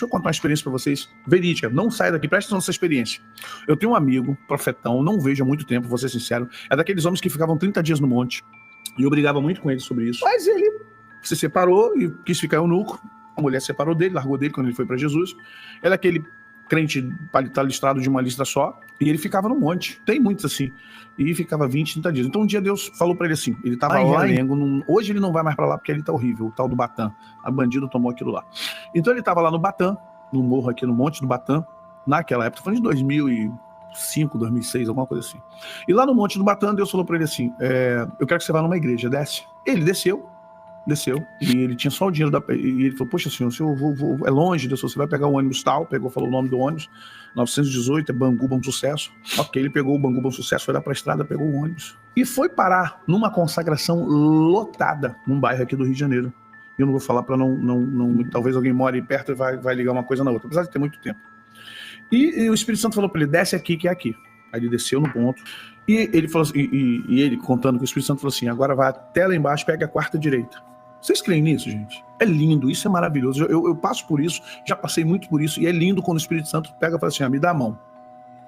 eu contar uma experiência para vocês, verídica, não saia daqui, presta atenção nessa experiência. Eu tenho um amigo, profetão, não vejo há muito tempo, vou ser sincero, é daqueles homens que ficavam 30 dias no monte, e eu brigava muito com ele sobre isso, mas ele se separou e quis ficar eunuco, a mulher separou dele, largou dele quando ele foi para Jesus, era aquele crente palito listrado de uma listra só, e ele ficava no monte, tem muitos assim, e ficava 20, 30 dias. Então um dia Deus falou para ele assim, ele estava lá em Realengo, hoje ele não vai mais para lá porque ali tá horrível, o tal do Batã, a bandido tomou aquilo lá. Então ele estava lá no Batã, no morro aqui no Monte do Batã, naquela época, foi de 2005, 2006, alguma coisa assim. E lá no Monte do Batã, Deus falou para ele assim, eu quero que você vá numa igreja, desce. Ele desceu, e ele tinha só o dinheiro e ele falou, poxa senhor, é longe, Deus falou, você vai pegar o ônibus tal, falou o nome do ônibus, 918, é Bangu Bom Sucesso. Ok, ele pegou o Bangu Bom Sucesso, foi lá pra estrada, pegou o ônibus e foi parar numa consagração lotada num bairro aqui do Rio de Janeiro. Eu não vou falar para não talvez alguém more perto e vai ligar uma coisa na outra, apesar de ter muito tempo. E o Espírito Santo falou para ele, desce aqui que é aqui. Aí ele desceu no ponto e ele falou assim, e ele contando que o Espírito Santo falou assim, agora vai até lá embaixo, pega a quarta direita. Vocês creem nisso, gente? É lindo, isso é maravilhoso. Eu passo por isso, já passei muito por isso, e é lindo quando o Espírito Santo pega e fala assim, me dá a mão.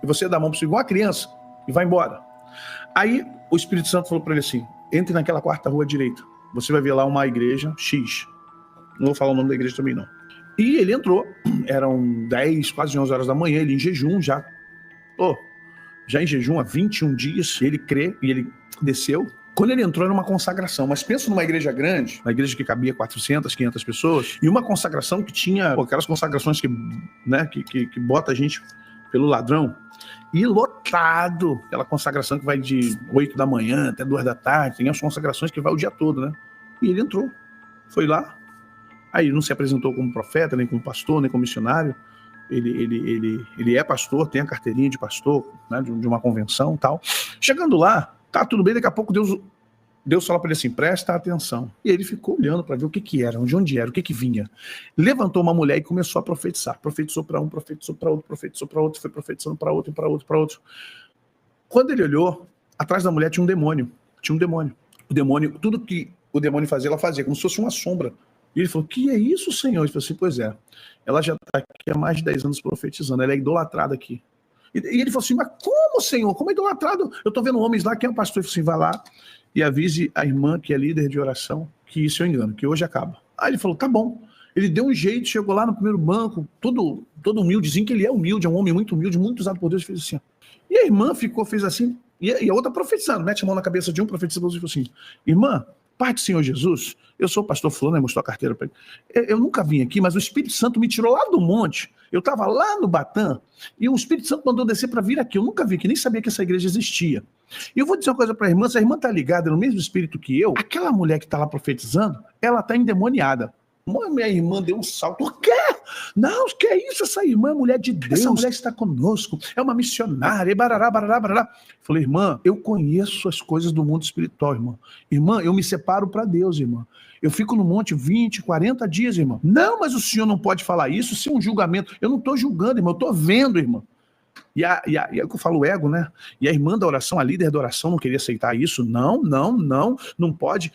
E você dá a mão para você igual a criança e vai embora. Aí o Espírito Santo falou para ele assim, entre naquela quarta rua direita, você vai ver lá uma igreja X. Não vou falar o nome da igreja também não. E ele entrou, eram 10, quase 11 horas da manhã, ele em jejum já em jejum há 21 dias, ele crê e ele desceu. Quando ele entrou, era uma consagração. Mas pensa numa igreja grande, uma igreja que cabia 400, 500 pessoas, e uma consagração que tinha aquelas consagrações que bota a gente pelo ladrão, e lotado, aquela consagração que vai de 8 da manhã até 2 da tarde, tem as consagrações que vai o dia todo, né? E ele entrou, foi lá, aí não se apresentou como profeta, nem como pastor, nem como missionário, ele é pastor, tem a carteirinha de pastor, né, de uma convenção e tal. Chegando lá, tá tudo bem, daqui a pouco Deus fala para ele assim, presta atenção. E ele ficou olhando para ver o que era, de onde era, o que vinha. Levantou uma mulher e começou a profetizar. Profetizou para um, profetizou para outro, profetizou para outro, foi profetizando para outro, para outro, para outro. Quando ele olhou, atrás da mulher tinha um demônio. O demônio, tudo que o demônio fazia, ela fazia, como se fosse uma sombra. E ele falou, que é isso, Senhor? Ele falou assim, pois é, ela já está aqui há mais de 10 anos profetizando, ela é idolatrada aqui. E ele falou assim, mas como, Senhor? Como é idolatrado? Eu estou vendo homens lá, quem é o pastor? Ele falou assim, vai lá e avise a irmã que é líder de oração que isso eu engano, que hoje acaba. Aí ele falou, tá bom. Ele deu um jeito, chegou lá no primeiro banco, todo humildezinho, que ele é humilde, é um homem muito humilde, muito usado por Deus, fez assim. E a irmã fez assim, e a outra profetizando, mete a mão na cabeça de um, profetizando, e falou assim, irmã, Pai do Senhor Jesus, eu sou o pastor fulano, aí mostrou a carteira para ele. Eu nunca vim aqui, mas o Espírito Santo me tirou lá do monte. Eu estava lá no Batã e o Espírito Santo mandou descer para vir aqui. Eu nunca vim aqui, nem sabia que essa igreja existia. E eu vou dizer uma coisa para a irmã, se a irmã está ligada no mesmo espírito que eu, aquela mulher que está lá profetizando, ela está endemoniada. Minha irmã deu um salto. O quê? Não, o que é isso? Essa irmã é mulher de Deus. Essa mulher está conosco. É uma missionária. E barará, barará, barará. Falei, irmã, eu conheço as coisas do mundo espiritual, irmã. Irmã, eu me separo para Deus, irmã. Eu fico no monte 20, 40 dias, irmã. Não, mas o senhor não pode falar isso. Isso é um julgamento. Eu não estou julgando, irmã. Eu estou vendo, irmã. E é o que eu falo, o ego, né? E a irmã da oração, a líder da oração, não queria aceitar isso. Não pode.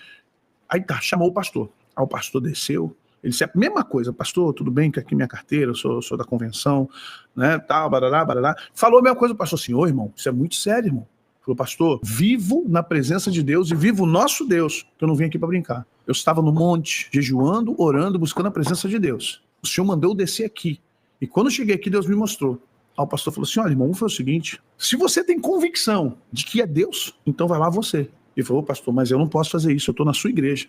Aí tá, chamou o pastor. Aí o pastor desceu, ele disse, mesma coisa, pastor, tudo bem, que aqui minha carteira, eu sou da convenção, né, tal, barará, barará. Falou a mesma coisa, o pastor, senhor, irmão, isso é muito sério, irmão. Falou, pastor, vivo na presença de Deus e vivo o nosso Deus, que eu não vim aqui para brincar. Eu estava no monte, jejuando, orando, buscando a presença de Deus. O senhor mandou eu descer aqui. E quando eu cheguei aqui, Deus me mostrou. Aí o pastor falou assim, olha, irmão, foi o seguinte, se você tem convicção de que é Deus, então vai lá você. Ele falou, pastor, mas eu não posso fazer isso, eu estou na sua igreja.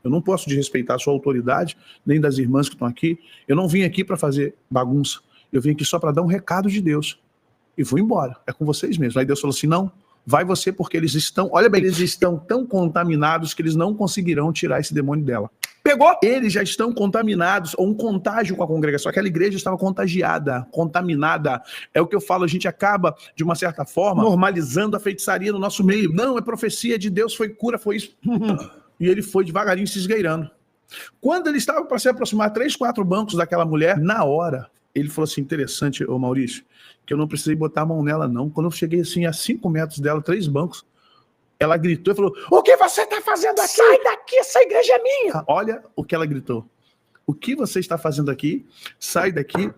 Eu não posso desrespeitar a sua autoridade, nem das irmãs que estão aqui. Eu não vim aqui para fazer bagunça. Eu vim aqui só para dar um recado de Deus. E vou embora. É com vocês mesmo. Aí Deus falou assim, não, vai você porque eles estão, olha bem, eles estão tão contaminados que eles não conseguirão tirar esse demônio dela. Pegou? Eles já estão contaminados, ou um contágio com a congregação. Aquela igreja estava contagiada, contaminada. É o que eu falo, a gente acaba, de uma certa forma, normalizando a feitiçaria no nosso meio. Não, é profecia de Deus, foi cura, foi isso. E ele foi devagarinho se esgueirando. Quando ele estava para se aproximar 3, 4 bancos daquela mulher, na hora, ele falou assim, interessante, ô Maurício, que eu não precisei botar a mão nela não. Quando eu cheguei assim a 5 metros dela, 3 bancos, ela gritou e falou, o que você está fazendo aqui? Sai daqui, essa igreja é minha. Olha o que ela gritou. o que você está fazendo aqui? Sai daqui,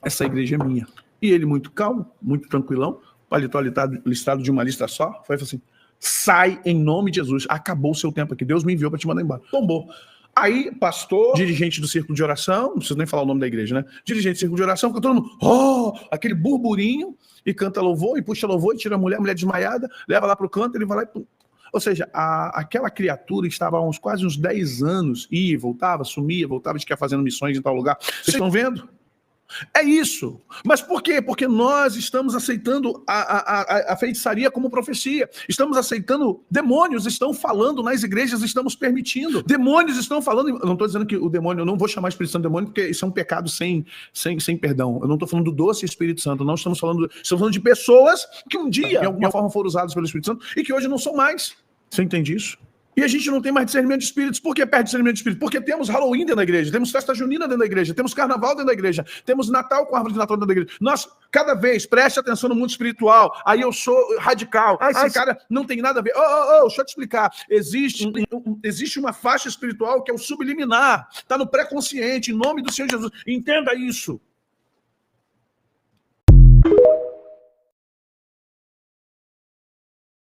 essa igreja é minha. E ele, muito calmo, muito tranquilão, paletó listado de uma lista só, foi assim, sai em nome de Jesus, acabou o seu tempo aqui, Deus me enviou para te mandar embora. Tombou. Aí, pastor, dirigente do círculo de oração, não preciso nem falar o nome da igreja, né? Dirigente do círculo de oração, fica todo mundo, aquele burburinho, e canta louvor, e puxa louvor, e tira a mulher desmaiada, leva lá pro canto, ele vai lá e pum. Ou seja, aquela criatura estava há quase uns 10 anos, ia, voltava, sumia, voltava, de que ia fazendo missões em tal lugar. Vocês estão vendo? É isso. Mas por quê? Porque nós estamos aceitando a feitiçaria como profecia. Estamos aceitando, demônios estão falando nas igrejas, estamos permitindo. Demônios estão falando, eu não estou dizendo que o demônio, eu não vou chamar o Espírito Santo de demônio, porque isso é um pecado sem perdão. Eu não estou falando do doce Espírito Santo, não estamos falando de pessoas que um dia, de alguma forma, foram usadas pelo Espírito Santo e que hoje não são mais. Você entende isso? E a gente não tem mais discernimento de espíritos. Por que perde discernimento de espírito? Porque temos Halloween dentro da igreja, temos festa junina dentro da igreja, temos carnaval dentro da igreja, temos Natal com árvore de Natal dentro da igreja. Nós, cada vez, preste atenção no mundo espiritual. Aí eu sou radical. Esse cara não tem nada a ver. Deixa eu te explicar. Existe uma faixa espiritual que é o subliminar. Está no pré-consciente, em nome do Senhor Jesus. Entenda isso.